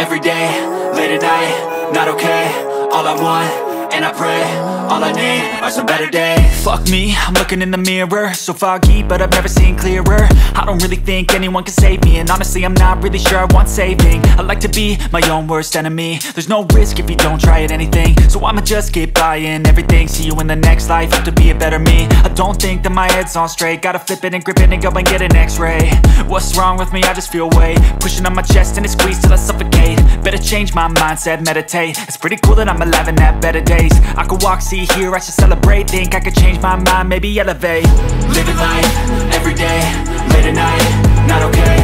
every day, late at night, not okay. All I want, and I pray, all I need are some better days. Fuck me, I'm looking in the mirror, so foggy, but I've never seen clearer. I don't really think anyone can save me, and honestly I'm not really sure I want saving. I like to be my own worst enemy. There's no risk if you don't try at anything, so I'ma just keep buying everything. See you in the next life, have to be a better me. I don't think that my head's on straight, gotta flip it and grip it and go and get an x-ray. What's wrong with me? I just feel weight pushing on my chest and it squeezes till I suffocate. Better change my mindset, meditate. It's pretty cool that I'm alive and have better days. I could walk, see, hear, I should celebrate. Think I could change my mind, maybe elevate. Living life, every day, late at night, not okay.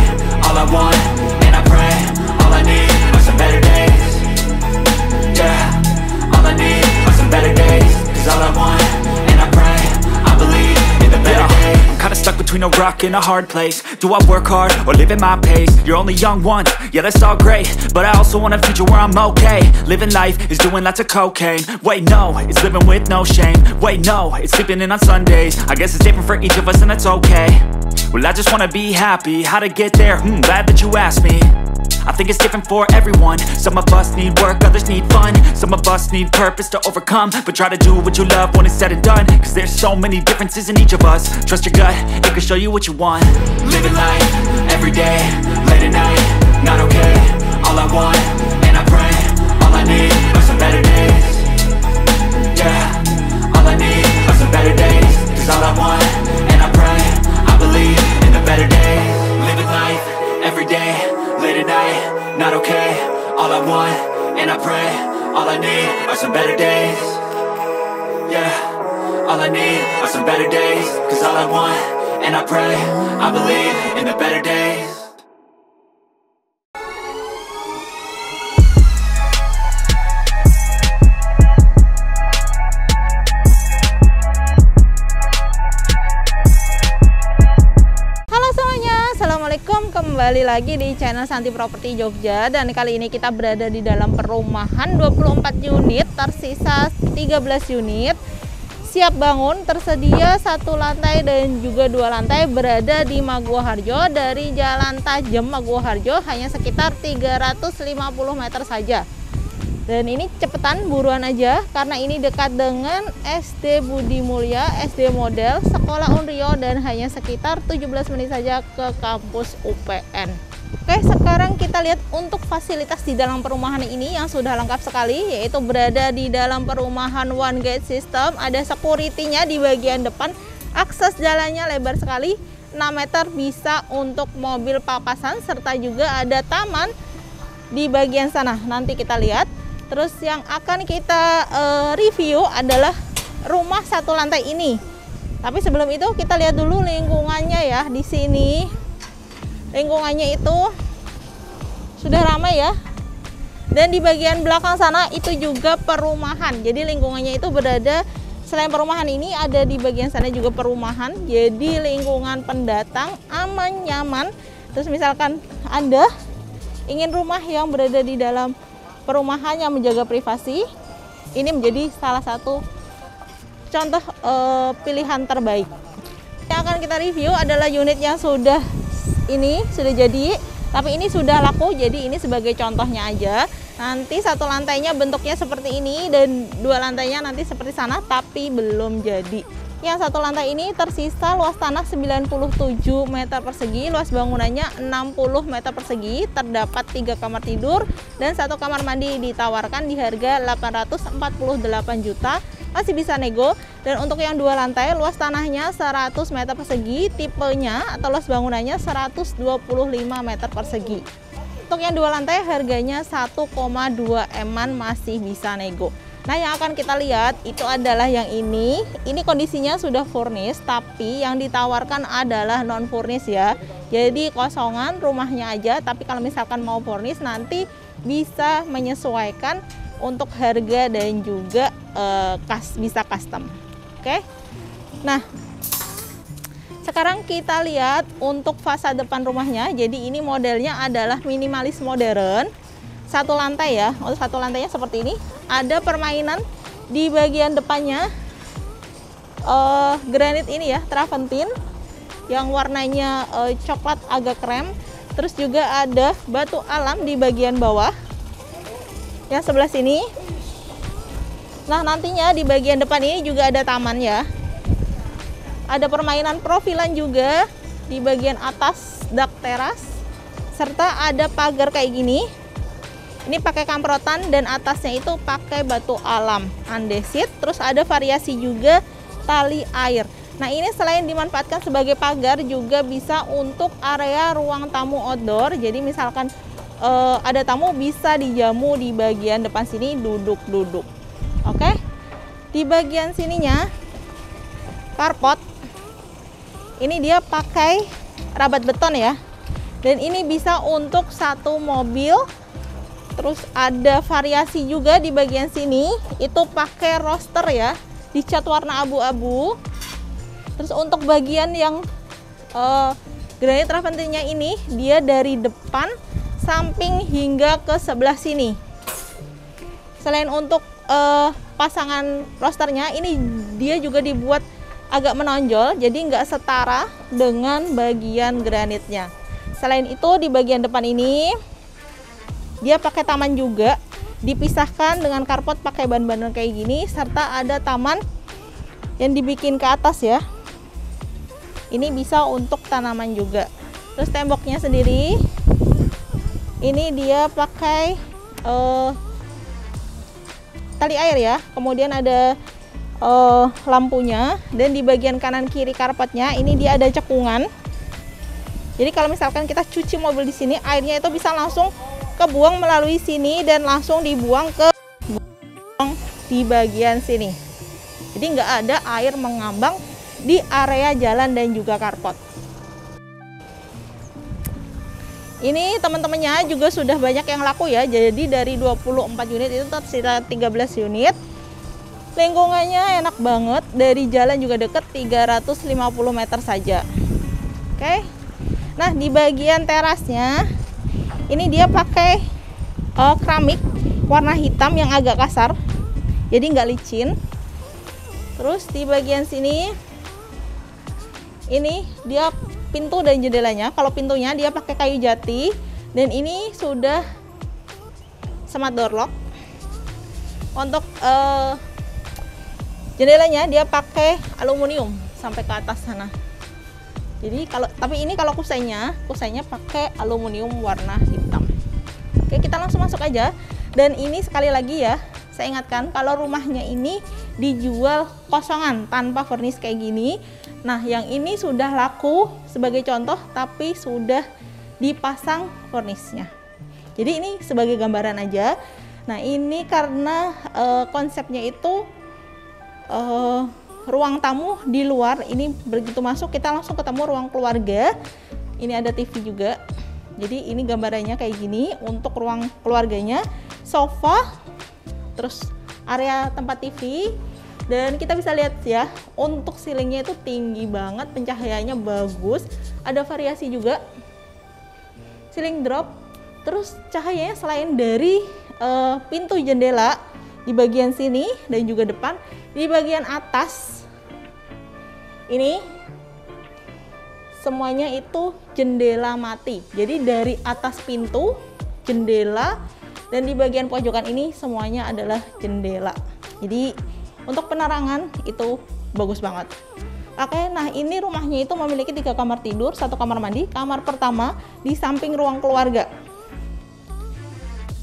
All I want, and I pray, all I need are some better days. Yeah, all I need are some better days. Cause all I want, and I pray, I believe in the better days. I'm kinda stuck between a rock and a hard place. Do I work hard or live at my pace? You're only young once, yeah that's all great, but I also want a future where I'm okay. Living life is doing lots of cocaine. Wait no, it's living with no shame. Wait no, it's sleeping in on Sundays. I guess it's different for each of us and that's okay. Well I just wanna be happy, how to get there? Glad that you asked me. I think it's different for everyone. Some of us need work, others need fun. Some of us need purpose to overcome. But try to do what you love when it's said and done. Cause there's so many differences in each of us. Trust your gut, it can show you what you want. Living life, every day, late at night, not okay. All I want, and I pray, all I need are some better days. Yeah, all I need are some better days. Cause all I want, and I pray, I believe in the better days. Living life, every day, late at night, not okay. All I want, and I pray, all I need are some better days. Yeah, all I need are some better days. Cause all I want, and I pray, I believe in the better days. Kembali lagi di channel Santi Property Jogja, dan kali ini kita berada di dalam perumahan 24 unit, tersisa 13 unit siap bangun, tersedia 1 lantai dan juga 2 lantai, berada di Maguwoharjo. Dari Jalan Tajem Maguwoharjo hanya sekitar 350 meter saja. Dan ini cepetan, buruan aja karena ini dekat dengan SD Budi Mulya, SD Model, Sekolah Unrio, dan hanya sekitar 17 menit saja ke kampus UPN. Oke, sekarang kita lihat untuk fasilitas di dalam perumahan ini yang sudah lengkap sekali, yaitu berada di dalam perumahan one gate system, ada security-nya di bagian depan, akses jalannya lebar sekali, 6 meter bisa untuk mobil papasan, serta juga ada taman di bagian sana. Nanti kita lihat. Terus yang akan kita review adalah rumah 1 lantai ini. Tapi sebelum itu kita lihat dulu lingkungannya ya. Di sini lingkungannya itu sudah ramai ya. Dan di bagian belakang sana itu juga perumahan. Jadi lingkungannya itu berada, selain perumahan ini ada di bagian sana juga perumahan. Jadi lingkungan pendatang aman, nyaman. Terus misalkan Anda ingin rumah yang berada di dalam perumahan yang menjaga privasi, ini menjadi salah satu contoh pilihan terbaik. Yang akan kita review adalah unit yang sudah jadi, tapi ini sudah laku, jadi ini sebagai contohnya aja. Nanti 1 lantainya bentuknya seperti ini dan 2 lantainya nanti seperti sana, tapi belum jadi. Yang 1 lantai ini tersisa luas tanah 97 meter persegi, luas bangunannya 60 meter persegi, terdapat 3 kamar tidur dan 1 kamar mandi, ditawarkan di harga 848 juta, masih bisa nego. Dan untuk yang 2 lantai, luas tanahnya 100 meter persegi, tipenya atau luas bangunannya 125 meter persegi. Untuk yang 2 lantai harganya 1,2 M-an, masih bisa nego. Nah, yang akan kita lihat itu adalah yang ini. Ini kondisinya sudah furnish, tapi yang ditawarkan adalah non furnish ya. Jadi kosongan rumahnya aja, tapi kalau misalkan mau furnish nanti bisa menyesuaikan untuk harga dan juga bisa custom. Oke. Nah, sekarang kita lihat untuk fasad depan rumahnya. Jadi ini modelnya adalah minimalis modern. 1 lantai ya, untuk 1 lantainya seperti ini. Ada permainan di bagian depannya, granit ini ya, travertine yang warnanya coklat agak krem. Terus juga ada batu alam di bagian bawah. yang sebelah sini. Nah, nantinya di bagian depan ini juga ada taman ya. Ada permainan profilan juga di bagian atas dak teras, serta ada pagar kayak gini. Ini pakai kamprotan dan atasnya itu pakai batu alam andesit. Terus ada variasi juga tali air. Nah, ini selain dimanfaatkan sebagai pagar juga bisa untuk area ruang tamu outdoor. Jadi misalkan ada tamu bisa dijamu di bagian depan sini duduk-duduk. Oke. Di bagian sininya carport. Ini dia pakai rabat beton ya. Dan ini bisa untuk satu mobil. Terus ada variasi juga di bagian sini, itu pakai roster ya, dicat warna abu-abu. Terus untuk bagian yang granit Travertinnya ini, dia dari depan, samping hingga ke sebelah sini. Selain untuk pasangan rosternya, ini dia juga dibuat agak menonjol, jadi nggak setara dengan bagian granitnya. Selain itu di bagian depan ini dia pakai taman juga, dipisahkan dengan carport pakai ban-banan kayak gini, serta ada taman yang dibikin ke atas ya. Ini bisa untuk tanaman juga. Terus temboknya sendiri ini dia pakai tali air ya. Kemudian ada lampunya, dan di bagian kanan kiri karpetnya ini dia ada cekungan. Jadi kalau misalkan kita cuci mobil di sini, airnya itu bisa langsung kebuang melalui sini dan langsung dibuang ke di bagian sini. Jadi nggak ada air mengambang di area jalan dan juga karpot. Ini teman-temannya juga sudah banyak yang laku ya. Jadi dari 24 unit itu tersisa 13 unit. Lingkungannya enak banget, dari jalan juga deket, 350 meter saja. Oke. Nah, di bagian terasnya ini dia pakai keramik warna hitam yang agak kasar, jadi nggak licin. Terus di bagian sini ini dia pintu dan jendelanya. Kalau pintunya dia pakai kayu jati, dan ini sudah smart door lock. Untuk jendelanya dia pakai aluminium sampai ke atas sana. Jadi tapi ini kalau kusainya pakai aluminium warna hitam. Oke, kita langsung masuk aja. Dan ini sekali lagi ya, saya ingatkan kalau rumahnya ini dijual kosongan tanpa vernis kayak gini. Nah, yang ini sudah laku sebagai contoh, tapi sudah dipasang vernisnya. Jadi ini sebagai gambaran aja. Nah, ini karena konsepnya itu ruang tamu di luar, ini begitu masuk kita langsung ketemu ruang keluarga. Ini ada TV juga. Jadi ini gambarannya kayak gini untuk ruang keluarganya, sofa, terus area tempat TV. Dan kita bisa lihat ya, untuk ceilingnya itu tinggi banget, pencahayaannya bagus, ada variasi juga, ceiling drop. Terus cahayanya selain dari pintu jendela di bagian sini dan juga depan, di bagian atas ini semuanya itu jendela mati. Jadi dari atas pintu, jendela, dan di bagian pojokan ini semuanya adalah jendela. Jadi untuk penerangan itu bagus banget. Oke, nah ini rumahnya itu memiliki 3 kamar tidur, 1 kamar mandi. Kamar pertama di samping ruang keluarga.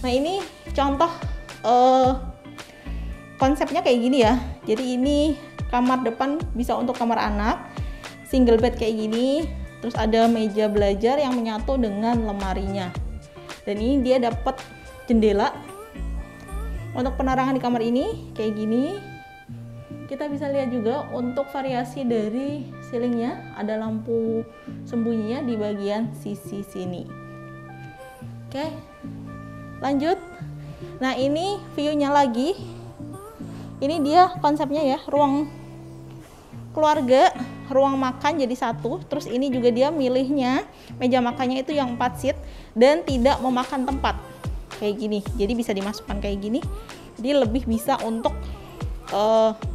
Nah, ini contoh konsepnya kayak gini ya. Jadi ini kamar depan bisa untuk kamar anak, single bed kayak gini. Terus ada meja belajar yang menyatu dengan lemarinya. Dan ini dia dapat jendela. Untuk penerangan di kamar ini kayak gini. Kita bisa lihat juga untuk variasi dari ceilingnya, ada lampu sembunyinya di bagian sisi sini. Oke, lanjut. Nah, ini view-nya lagi. Ini dia konsepnya ya, ruang keluarga, ruang makan jadi satu. Terus ini juga dia milihnya meja makannya itu yang 4 seat dan tidak memakan tempat kayak gini. Jadi bisa dimasukkan kayak gini. Jadi lebih bisa untuk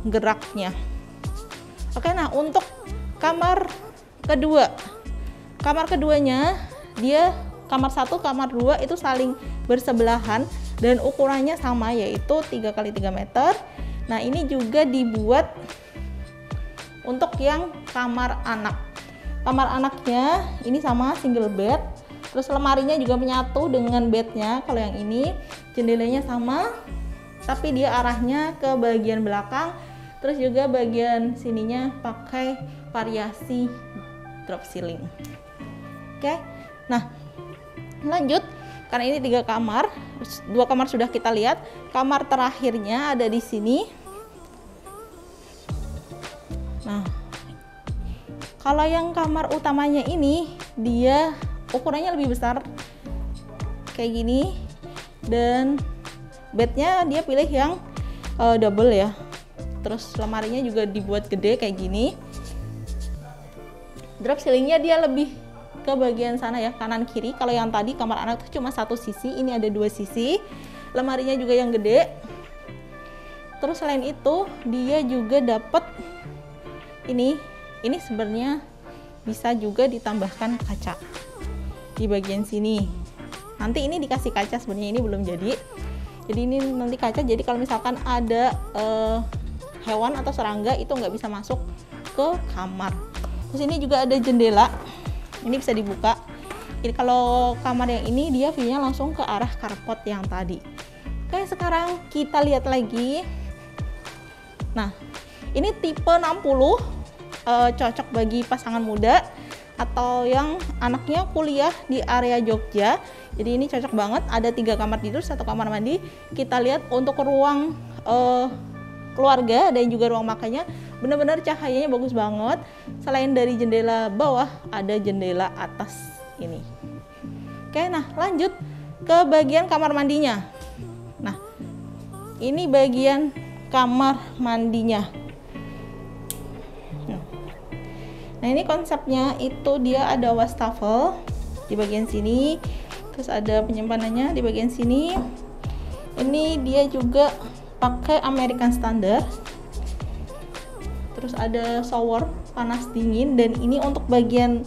geraknya. Oke, nah untuk kamar kedua, kamar keduanya dia kamar 1, kamar 2 itu saling bersebelahan. dan ukurannya sama, yaitu 3 x 3 meter. Nah, ini juga dibuat untuk yang kamar anak. Kamar anaknya ini sama, single bed. Terus lemarinya juga menyatu dengan bednya. Kalau yang ini jendelanya sama, tapi dia arahnya ke bagian belakang. Terus juga bagian sininya pakai variasi drop ceiling. Oke, nah lanjut, karena ini 3 kamar, 2 kamar sudah kita lihat. Kamar terakhirnya ada di sini. Nah, kalau yang kamar utamanya ini dia ukurannya lebih besar kayak gini, dan bednya dia pilih yang double ya. Terus lemarinya juga dibuat gede kayak gini. Drop ceilingnya dia lebih ke bagian sana ya, kanan kiri. Kalau yang tadi kamar anak itu cuma satu sisi, ini ada 2 sisi. Lemarinya juga yang gede. Terus selain itu dia juga dapat ini sebenarnya bisa juga ditambahkan kaca di bagian sini. Nanti ini dikasih kaca, sebenarnya ini belum jadi. Jadi ini nanti kaca, jadi kalau misalkan ada hewan atau serangga itu nggak bisa masuk ke kamar. Terus ini juga ada jendela, ini bisa dibuka. Jadi kalau kamar yang ini dia view-nya langsung ke arah carport yang tadi. Oke, sekarang kita lihat lagi. Nah, ini tipe 60, cocok bagi pasangan muda atau yang anaknya kuliah di area Jogja. Jadi ini cocok banget, ada 3 kamar tidur, 1 kamar mandi. Kita lihat untuk ruang keluarga dan juga ruang makannya, benar-benar cahayanya bagus banget. Selain dari jendela bawah, ada jendela atas ini. Oke, nah lanjut ke bagian kamar mandinya. Nah, ini bagian kamar mandinya. Nah, ini konsepnya itu dia ada wastafel di bagian sini, terus ada penyimpanannya di bagian sini. Ini dia juga pakai American Standard. Terus ada shower panas dingin, dan ini untuk bagian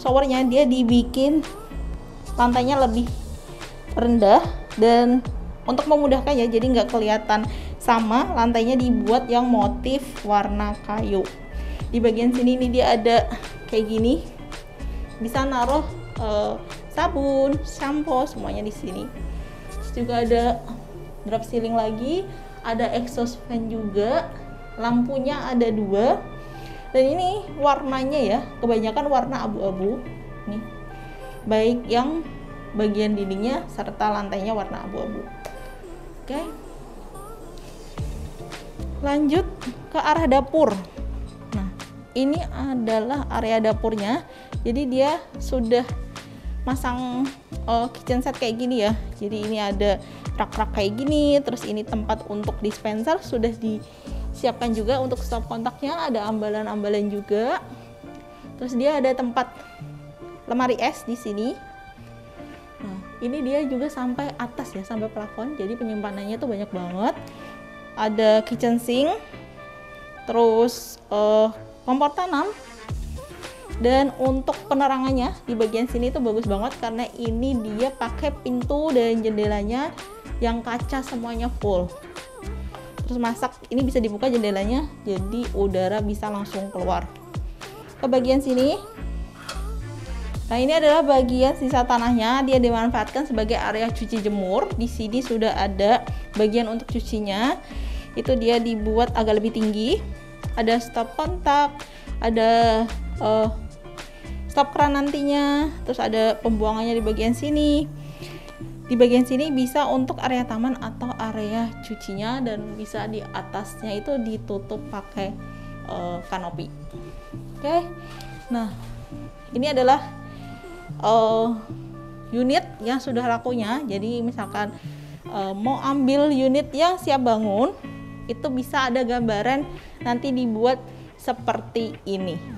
showernya dia dibikin lantainya lebih rendah, dan untuk memudahkan ya, jadi nggak kelihatan sama, lantainya dibuat yang motif warna kayu. Di bagian sini ini dia ada kayak gini, bisa naruh sabun, sampo, semuanya di sini. Terus juga ada drop ceiling lagi, ada exhaust fan juga, lampunya ada 2, dan ini warnanya ya kebanyakan warna abu-abu nih, baik yang bagian dindingnya serta lantainya warna abu-abu. Oke, lanjut ke arah dapur. Nah, ini adalah area dapurnya, jadi dia sudah masang kitchen set kayak gini ya. Jadi ini ada rak-rak kayak gini, terus ini tempat untuk dispenser sudah disiapkan juga, untuk stop kontaknya ada ambalan-ambalan juga. Terus dia ada tempat lemari es di sini. Nah, ini dia juga sampai atas ya, sampai plafon, jadi penyimpanannya tuh banyak banget. Ada kitchen sink, terus kompor tanam. Dan untuk penerangannya di bagian sini tuh bagus banget, karena ini dia pakai pintu dan jendelanya yang kaca semuanya full. Terus masak ini bisa dibuka jendelanya, jadi udara bisa langsung keluar ke bagian sini. Nah, ini adalah bagian sisa tanahnya, dia dimanfaatkan sebagai area cuci jemur. Di sini sudah ada bagian untuk cucinya, itu dia dibuat agak lebih tinggi. Ada stop kontak, ada stop keran nantinya, terus ada pembuangannya di bagian sini. Di bagian sini bisa untuk area taman atau area cucinya, dan bisa di atasnya itu ditutup pakai kanopi. Oke, nah ini adalah unit yang sudah lakunya. Jadi misalkan mau ambil unit yang siap bangun, itu bisa ada gambaran nanti dibuat seperti ini.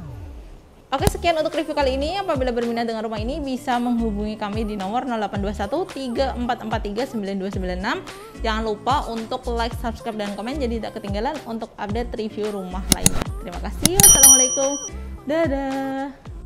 Oke, sekian untuk review kali ini. Apabila berminat dengan rumah ini, bisa menghubungi kami di nomor 0821 3443 9296. Jangan lupa untuk like, subscribe, dan komen, jadi tidak ketinggalan untuk update review rumah lainnya. Terima kasih. Wassalamualaikum. Dadah.